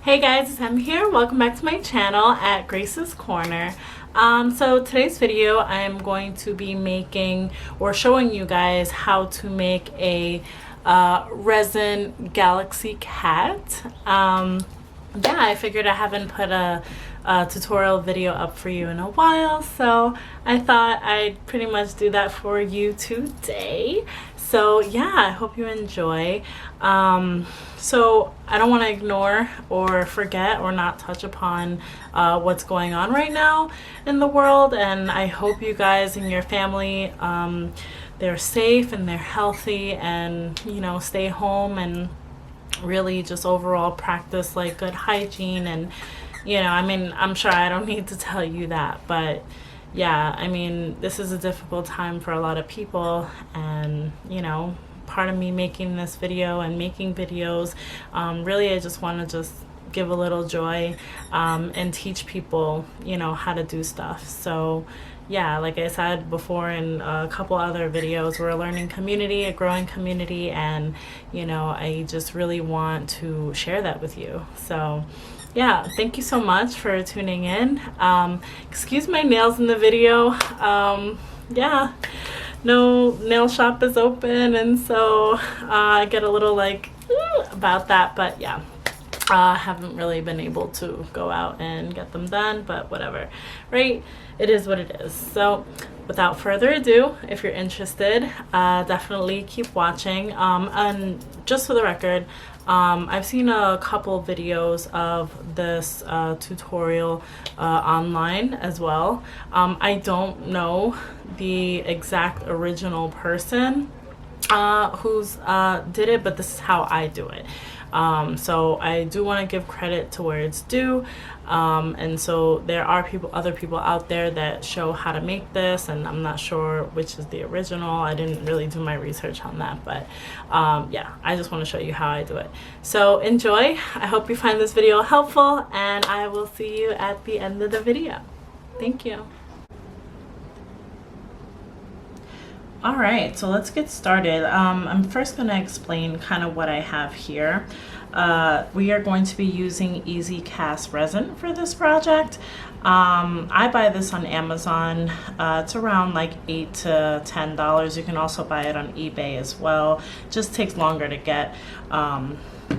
Hey guys, it's Em here. Welcome back to my channel at Grace's Corner. So today's video I am going to be making or showing you guys how to make a resin galaxy cat. Yeah, I figured I haven't put a tutorial video up for you in a while, so I thought I'd pretty much do that for you today. So yeah, I hope you enjoy. So I don't want to ignore or forget or not touch upon what's going on right now in the world, and I hope you guys and your family they're safe and they're healthy, and you know, stay home and really just overall practice like good hygiene. And you know, I mean, I'm sure I don't need to tell you that, but yeah, I mean, this is a difficult time for a lot of people, and you know, part of me making this video and making videos, really I just want to just give a little joy and teach people, you know, how to do stuff. So yeah, like I said before in a couple other videos, we're a learning community, a growing community, and you know, I just really want to share that with you. So yeah, thank you so much for tuning in. Excuse my nails in the video. Yeah, no nail shop is open, and so I get a little like about that, but yeah, haven't really been able to go out and get them done, but whatever, right? It is what it is. So without further ado, if you're interested, definitely keep watching. And just for the record, I've seen a couple videos of this tutorial online as well. I don't know the exact original person who's did it, but this is how I do it. So I do want to give credit to where it's due, and so there are other people out there that show how to make this, and I'm not sure which is the original. I didn't really do my research on that, but yeah, I just want to show you how I do it. So enjoy. I hope you find this video helpful, and I will see you at the end of the video. Thank you. All right, so let's get started. I'm first going to explain kind of what I have here. We are going to be using Easy Cast resin for this project. I buy this on Amazon. It's around like $8 to $10. You can also buy it on eBay as well. Just takes longer to get,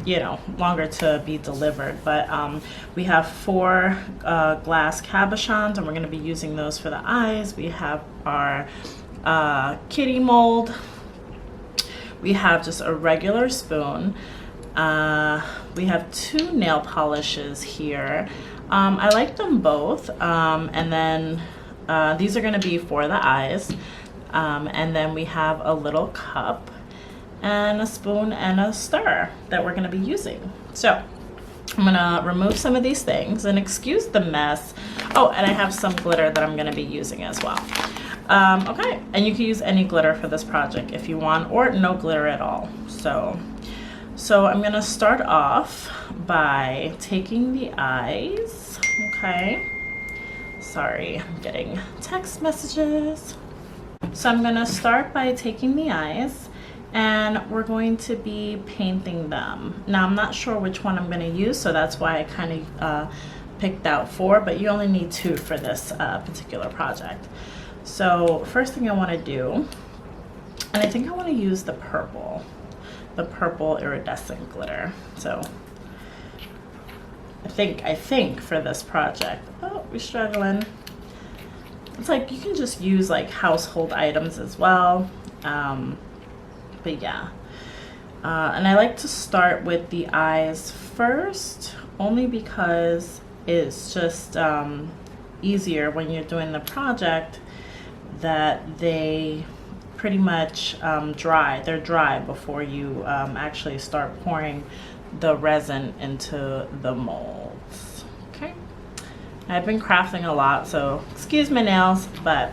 you know, longer to be delivered. But we have 4 glass cabochons, and we're going to be using those for the eyes. We have our kitty mold. We have just a regular spoon. We have 2 nail polishes here. I like them both, and then these are going to be for the eyes, and then we have a little cup and a spoon and a stir that we're going to be using. So I'm gonna remove some of these things, and excuse the mess. Oh, and I have some glitter that I'm going to be using as well. Okay, and you can use any glitter for this project if you want, or no glitter at all. So I'm gonna start off by taking the eyes. Okay, sorry, I'm getting text messages. So I'm gonna start by taking the eyes, and we're going to be painting them. Now I'm not sure which one I'm gonna use, so that's why I kind of picked out 4, but you only need 2 for this particular project. So first thing I want to do, and I think I want to use the purple iridescent glitter. So I think for this project, oh, we're struggling. It's like you can just use like household items as well, but yeah. And I like to start with the eyes first, only because it's just easier when you're doing the project that they pretty much dry. They're dry before you actually start pouring the resin into the molds. Okay, I've been crafting a lot, so excuse my nails, but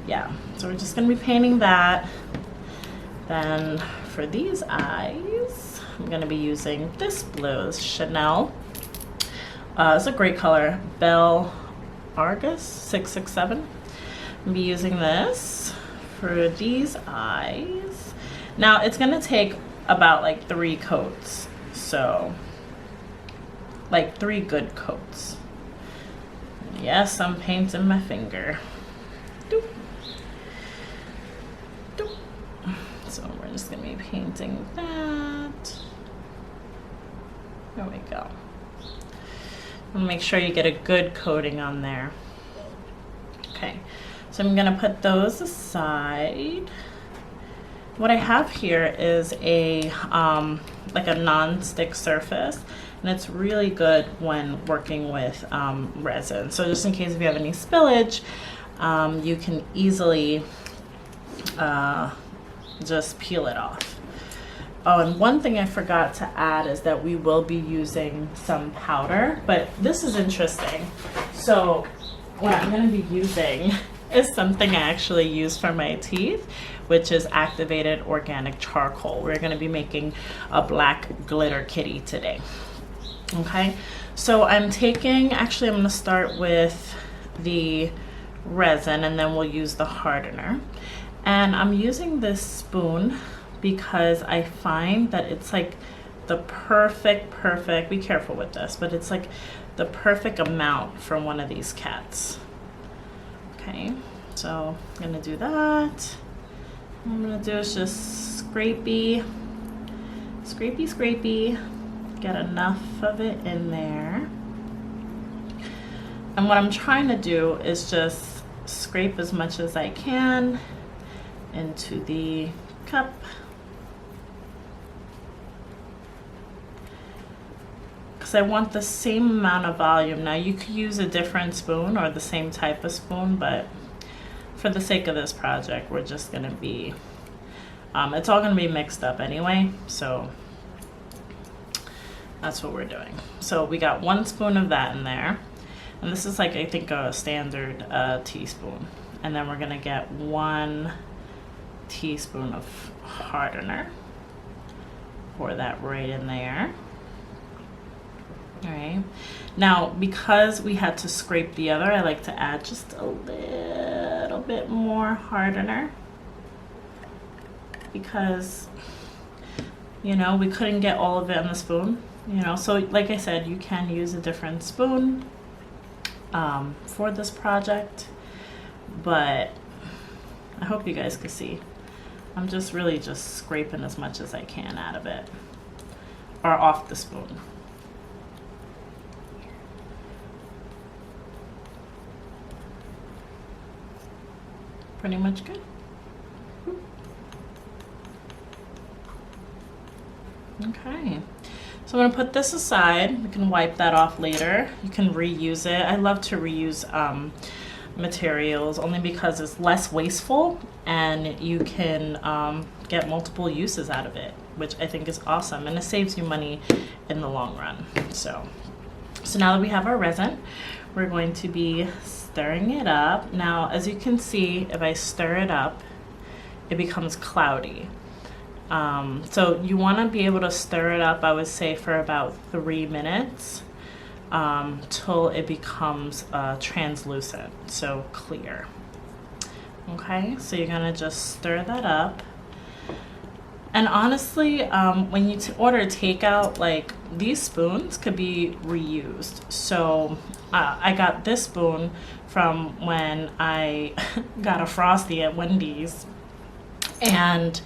yeah, so we're just gonna be painting that. Then for these eyes, I'm gonna be using this blue, Chanel. It's a great color, Belle Argus 667. I'll be using this for these eyes. Now it's gonna take about like 3 coats, so like 3 good coats. Yes, I'm painting my finger. Doop. Doop. So we're just gonna be painting that. There we go. And make sure you get a good coating on there. Okay, so I'm gonna put those aside. What I have here is a like a non-stick surface, and it's really good when working with resin. So just in case if you have any spillage, you can easily just peel it off. Oh, and one thing I forgot to add is that we will be using some powder, but this is interesting. So what I'm going to be using is something I actually use for my teeth, which is activated organic charcoal. We're going to be making a black glitter kitty today. Okay, so I'm taking, actually I'm going to start with the resin and then we'll use the hardener. And I'm using this spoon because I find that it's like the perfect, be careful with this, but it's like the perfect amount for one of these cats. Okay, so I'm gonna do that. What I'm gonna do is just scrapey, get enough of it in there. And what I'm trying to do is just scrape as much as I can into the cup. Because I want the same amount of volume. Now you could use a different spoon or the same type of spoon, but for the sake of this project, we're just gonna be, it's all gonna be mixed up anyway, so that's what we're doing. So we got 1 spoon of that in there, and this is like, I think, a standard teaspoon. And then we're gonna get 1 teaspoon of hardener. Pour that right in there. All right, now because we had to scrape the other, I like to add just a little bit more hardener because, you know, we couldn't get all of it on the spoon, you know. So like I said, you can use a different spoon for this project, but I hope you guys can see. I'm just really just scraping as much as I can out of it or off the spoon. Pretty much good. Okay, so I'm gonna put this aside. We can wipe that off later. You can reuse it. I love to reuse materials only because it's less wasteful and you can get multiple uses out of it, which I think is awesome, and it saves you money in the long run. So now that we have our resin, we're going to be stirring it up. Now, as you can see, if I stir it up, it becomes cloudy. So you want to be able to stir it up, I would say, for about 3 minutes till it becomes translucent, so clear. Okay, so you're gonna just stir that up. And honestly, when you order takeout, like, these spoons could be reused. So I got this spoon from when I got a Frosty at Wendy's, and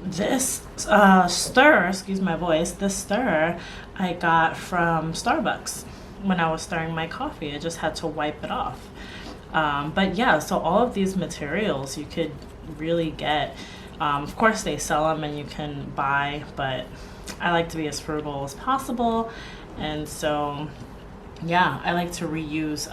this stir, excuse my voice, this stir I got from Starbucks when I was stirring my coffee. I just had to wipe it off. But yeah, so all of these materials you could really get. Of course they sell them and you can buy, but I like to be as frugal as possible, and so yeah, I like to reuse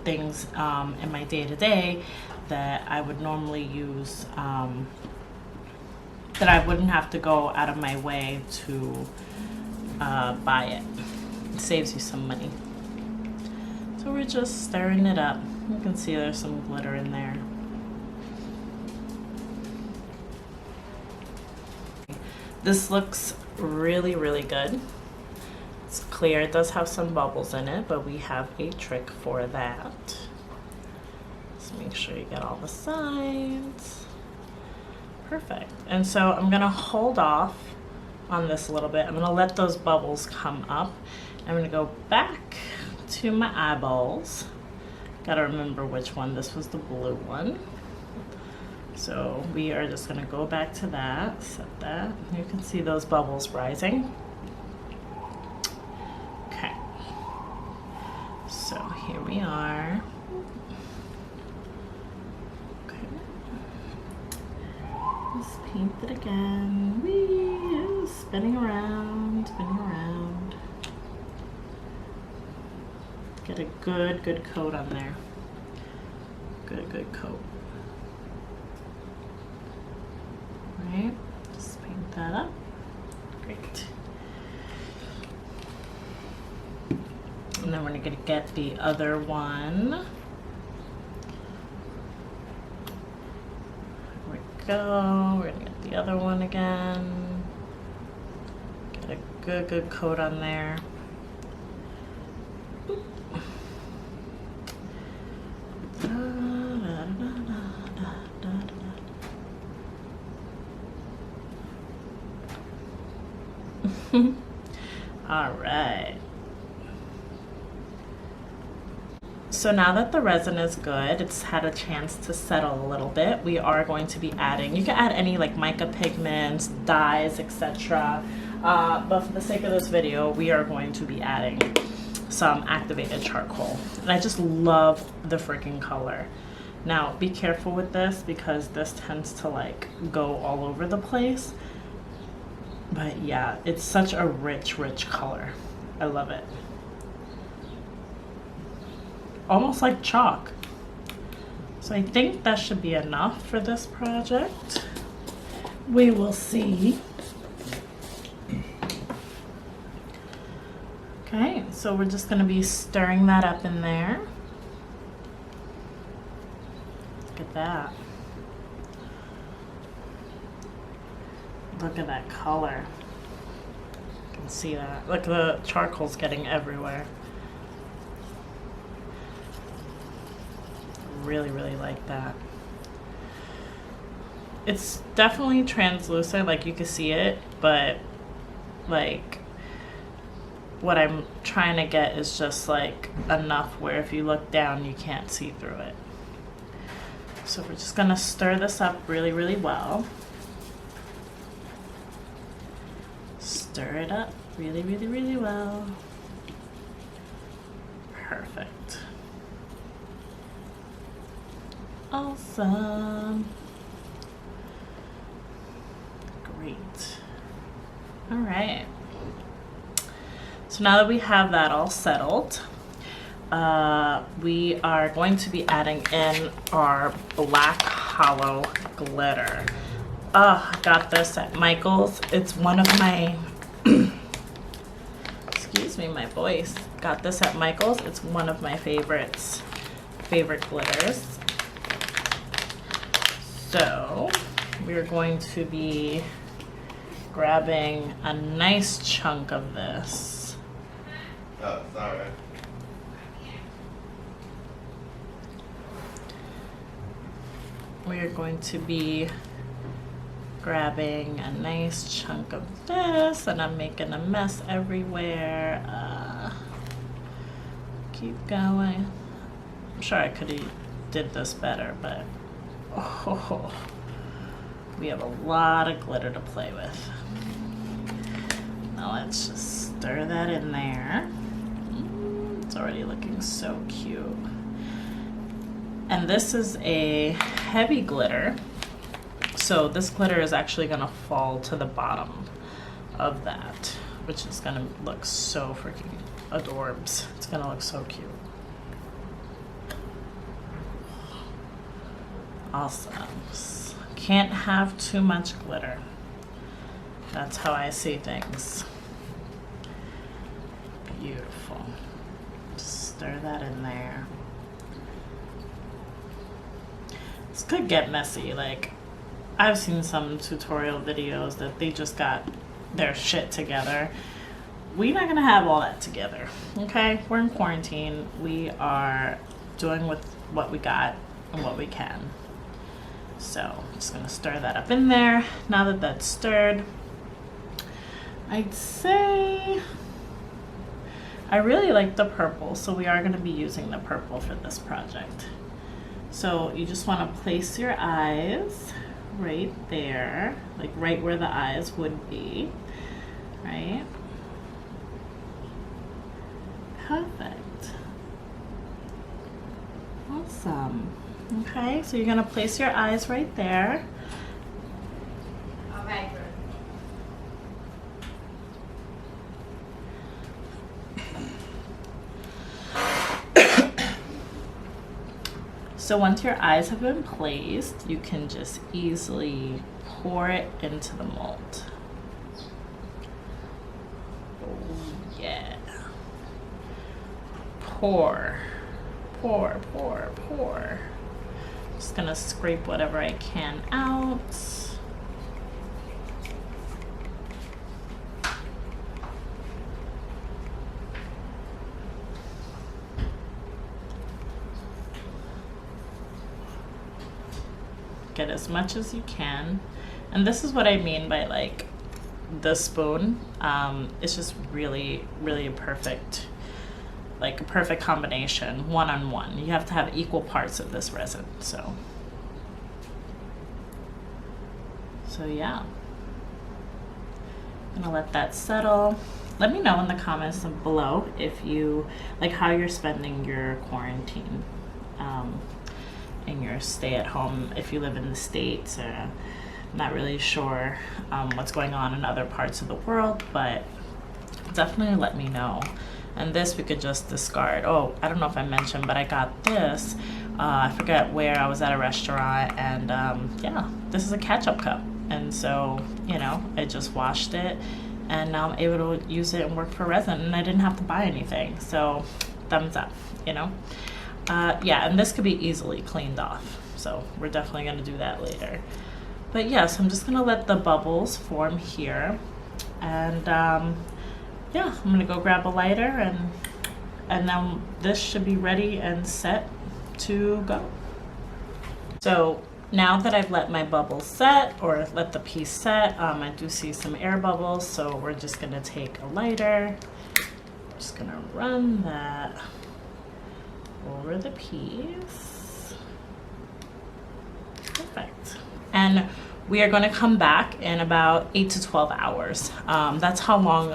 things in my day-to-day that I would normally use, that I wouldn't have to go out of my way to buy it. It saves you some money. So we're just stirring it up. You can see there's some glitter in there. This looks really, really good. It's clear. It does have some bubbles in it, but we have a trick for that. Just make sure you get all the sides. Perfect. And so I'm gonna hold off on this a little bit. I'm gonna let those bubbles come up. I'm gonna go back to my eyeballs. Gotta remember which one. This was the blue one. So we are just gonna go back to that, set that. You can see those bubbles rising. Okay. So here we are. Okay. Just paint it again. Whee! Spinning around, spinning around. Get a good coat on there. Good coat. Right? Just paint that up. Great. And then we're gonna get the other one. Here we go. We're gonna get the other one again. Get a good coat on there. All right. So now that the resin is good, it's had a chance to settle a little bit, we are going to be adding, you can add any like mica pigments, dyes, etc. But for the sake of this video, we are going to be adding some activated charcoal. And I just love the freaking color. Now, be careful with this because this tends to like go all over the place. But yeah, it's such a rich color. I love it. Almost like chalk. So I think that should be enough for this project. We will see. Okay, so we're just gonna be stirring that up in there. Look at that. Look at that color. You can see that. Look, the charcoal's getting everywhere. Really like that. It's definitely translucent, like you can see it, but like what I'm trying to get is just like enough where if you look down you can't see through it. So we're just gonna stir this up really well. Stir it up really well. Perfect. Awesome. Great. All right. So now that we have that all settled, we are going to be adding in our black hollow glitter. I got this at Michael's. It's one of my excuse me, my voice. Got this at Michael's. It's one of my favorite glitters. So we're going to be grabbing a nice chunk of this. Oh, sorry. We are going to be grabbing a nice chunk of this, and I'm making a mess everywhere. Keep going. I'm sure I could have did this better, but oh, we have a lot of glitter to play with. Now let's just stir that in there. It's already looking so cute. And this is a heavy glitter. So this glitter is actually gonna fall to the bottom of that, which is gonna look so freaking adorbs. It's gonna look so cute. Awesome. Can't have too much glitter. That's how I see things. Beautiful. Just stir that in there. This could get messy. Like, I've seen some tutorial videos that they just got their shit together. We're not gonna have all that together, okay? We're in quarantine. We are doing with what we got and what we can. So I'm just gonna stir that up in there. Now that that's stirred, I'd say I really like the purple, so we are going to be using the purple for this project. So you just want to place your eyes right there, like right where the eyes would be, right? Perfect. Awesome. Okay, so you're going to place your eyes right there. Okay. So once your eyes have been placed, you can just easily pour it into the mold. Oh yeah. Pour, pour, pour, pour. Just gonna scrape whatever I can out. Get as much as you can. And this is what I mean by like the spoon. It's just really, really a perfect, like a perfect combination, one-on-one. You have to have equal parts of this resin, so yeah. I'm gonna let that settle. Let me know in the comments below if you, like how you're spending your quarantine. In your stay at home, if you live in the States. I'm not really sure what's going on in other parts of the world, but definitely let me know. And this we could just discard. Oh, I don't know if I mentioned, but I got this. I forget where, I was at a restaurant, and yeah, this is a ketchup cup. And so, you know, I just washed it, and now I'm able to use it and work for resin, and I didn't have to buy anything. So thumbs up, you know. Yeah, and this could be easily cleaned off, so we're definitely going to do that later. But yeah, so I'm just going to let the bubbles form here, and yeah, I'm going to go grab a lighter, and then this should be ready and set to go. So now that I've let my bubbles set, or let the piece set, I do see some air bubbles, so we're just going to take a lighter, just going to run that over the piece. Perfect. And we are going to come back in about 8 to 12 hours. That's how long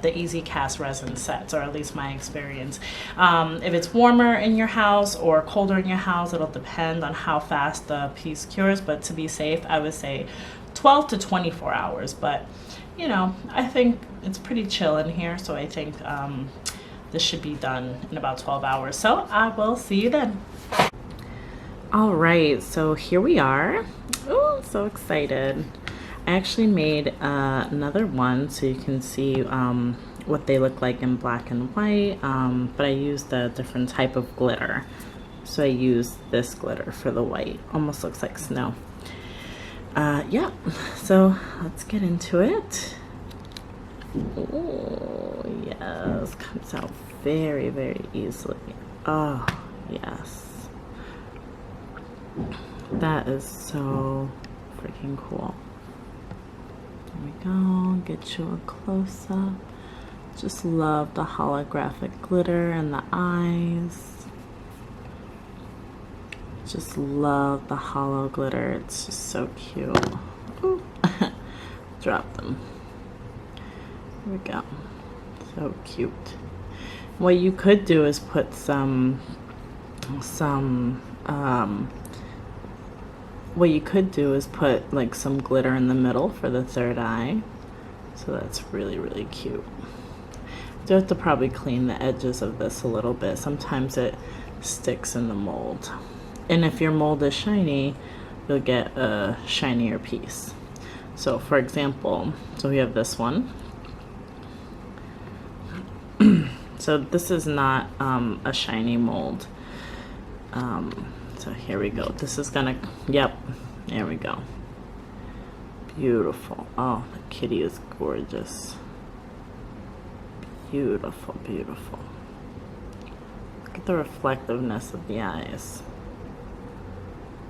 the Easy Cast resin sets, or at least my experience. If it's warmer in your house or colder in your house, it'll depend on how fast the piece cures, but to be safe, I would say 12 to 24 hours. But you know, I think it's pretty chill in here, so I think this should be done in about 12 hours. So I will see you then. All right, so here we are. Oh, so excited. I actually made another one so you can see what they look like in black and white, but I used a different type of glitter. So I used this glitter for the white. Almost looks like snow. Yeah, so let's get into it. Oh, yes, comes out very, very easily. Oh, yes. That is so freaking cool. There we go, get you a close-up. Just love the holographic glitter and the eyes. Just love the hollow glitter, it's just so cute. Ooh. Drop them. There we go. So cute. What you could do is put what you could do is put like some glitter in the middle for the third eye. So that's really, really cute. I do have to probably clean the edges of this a little bit. Sometimes it sticks in the mold. And if your mold is shiny, you'll get a shinier piece. So for example, so we have this one. So this is not a shiny mold. So here we go. This is gonna, yep, there we go. Beautiful. Oh, the kitty is gorgeous. Beautiful, beautiful. Look at the reflectiveness of the eyes.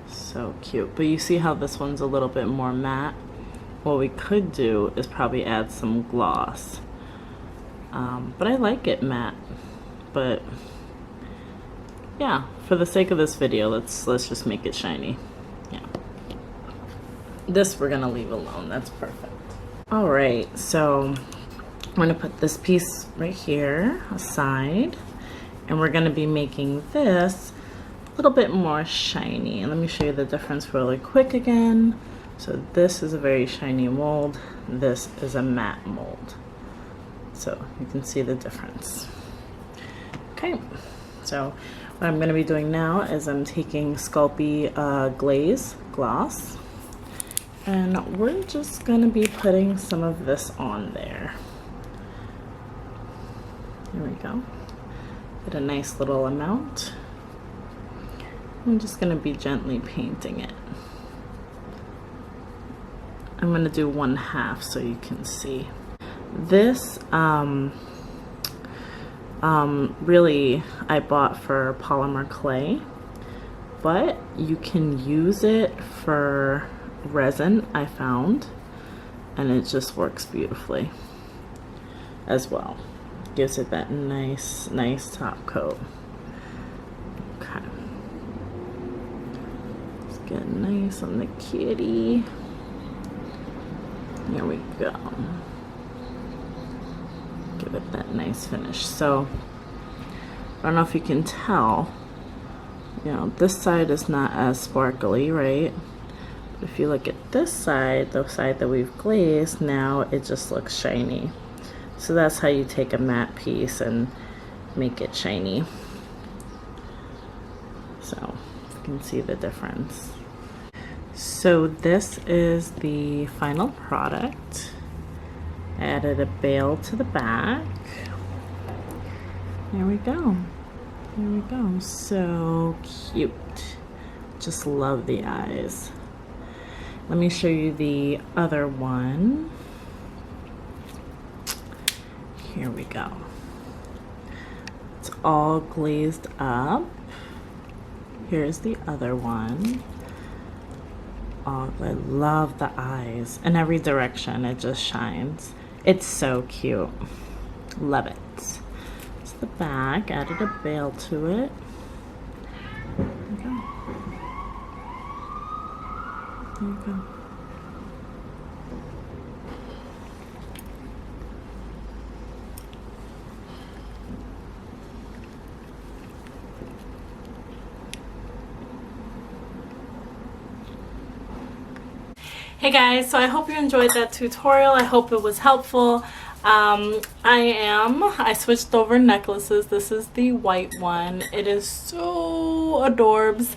So cute. But you see how this one's a little bit more matte? what we could do is probably add some gloss. But I like it matte. But yeah, for the sake of this video, let's just make it shiny. Yeah. This we're gonna leave alone. That's perfect. All right, so I'm gonna put this piece right here aside, and we're gonna be making this a little bit more shiny. And let me show you the difference really quick again. So this is a very shiny mold. This is a matte mold. So you can see the difference. Okay, so what I'm gonna be doing now is I'm taking Sculpey Glaze Gloss, and we're just gonna be putting some of this on there. There we go. Get a nice little amount. I'm just gonna be gently painting it. I'm gonna do 1/2 so you can see. This really I bought for polymer clay, but you can use it for resin, I found, and it just works beautifully as well. Gives it that nice top coat. Okay. Let's get nice on the kitty. There we go. Give it that nice finish. So I don't know if you can tell, you know, this side is not as sparkly, right? But if you look at this side, the side that we've glazed, now it just looks shiny. So that's how you take a matte piece and make it shiny. So you can see the difference. So this is the final product. I added a bail to the back. There we go. There we go. So cute. Just love the eyes. Let me show you the other one. Here we go. It's all glazed up. Here's the other one. Oh, I love the eyes. In every direction, it just shines. It's so cute. Love it. It's the back. Added a bail to it. There you go. There you go. Hey guys, so I hope you enjoyed that tutorial. I hope it was helpful. I switched over necklaces. This is the white one. It is so adorbs.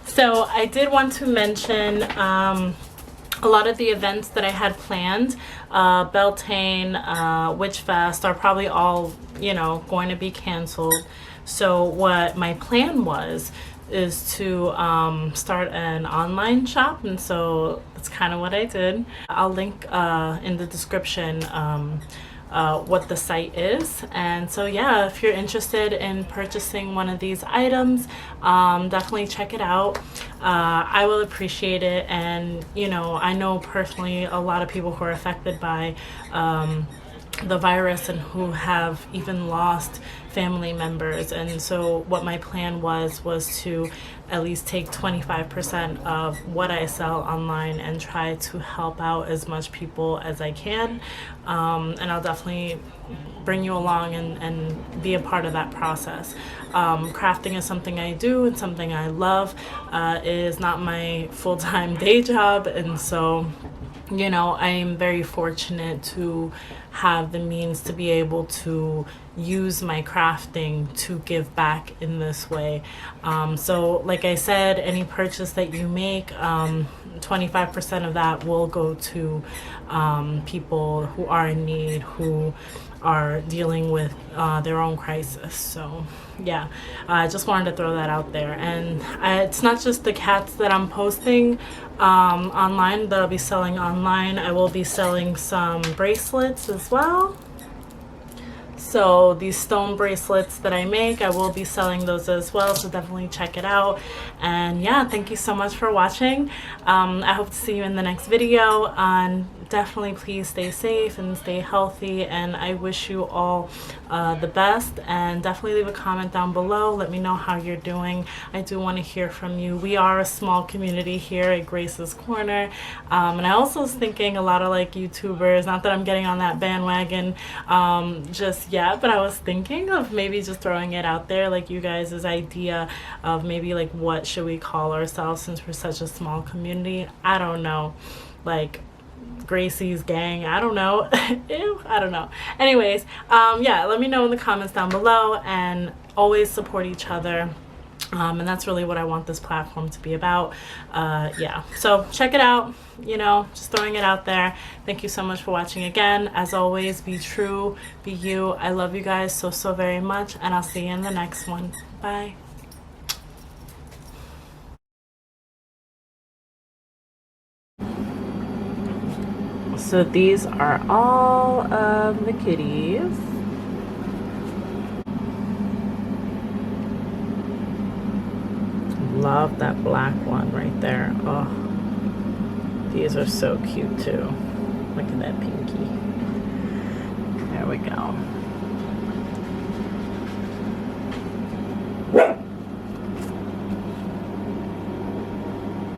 So I did want to mention a lot of the events that I had planned. Beltane, Witchfest are probably all, you know, going to be canceled. So what my plan is to start an online shop, and so that's kind of what I did. I'll link in the description what the site is, and so yeah, if you're interested in purchasing one of these items, definitely check it out. I will appreciate it, and you know, I know personally a lot of people who are affected by the virus and who have even lost family members, and so what my plan was to at least take 25% of what I sell online and try to help out as much people as I can, and I'll definitely bring you along and be a part of that process. Crafting is something I do and something I love. It is not my full-time day job, and so you know, I am very fortunate to have the means to be able to use my crafting to give back in this way. So like I said, any purchase that you make, 25% of that will go to people who are in need, who are dealing with their own crisis. So yeah, I just wanted to throw that out there. And it's not just the cats that I'm posting online, that I'll be selling online. I will be selling some bracelets as well. So these stone bracelets that I make, I will be selling those as well, so definitely check it out. And yeah, thank you so much for watching. I hope to see you in the next video. And definitely please stay safe and stay healthy, and I wish you all the best. And definitely leave a comment down below, let me know how you're doing. I do want to hear from you. We are a small community here at Grace's Corner, and I also was thinking a lot of like YouTubers, not that I'm getting on that bandwagon just yet, but I was thinking of maybe just throwing it out there, like you guys' idea of maybe like what should we call ourselves since we're such a small community. I don't know, like Gracie's gang, I don't know. Ew, I don't know. Anyways, yeah, let me know in the comments down below, and always support each other. And that's really what I want this platform to be about. Yeah, so check it out, you know, just throwing it out there. Thank you so much for watching again. As always, be true, be you. I love you guys so very much, and I'll see you in the next one. Bye. So these are all of the kitties. Love that black one right there. Oh, these are so cute too. Look at that pinky. There we go.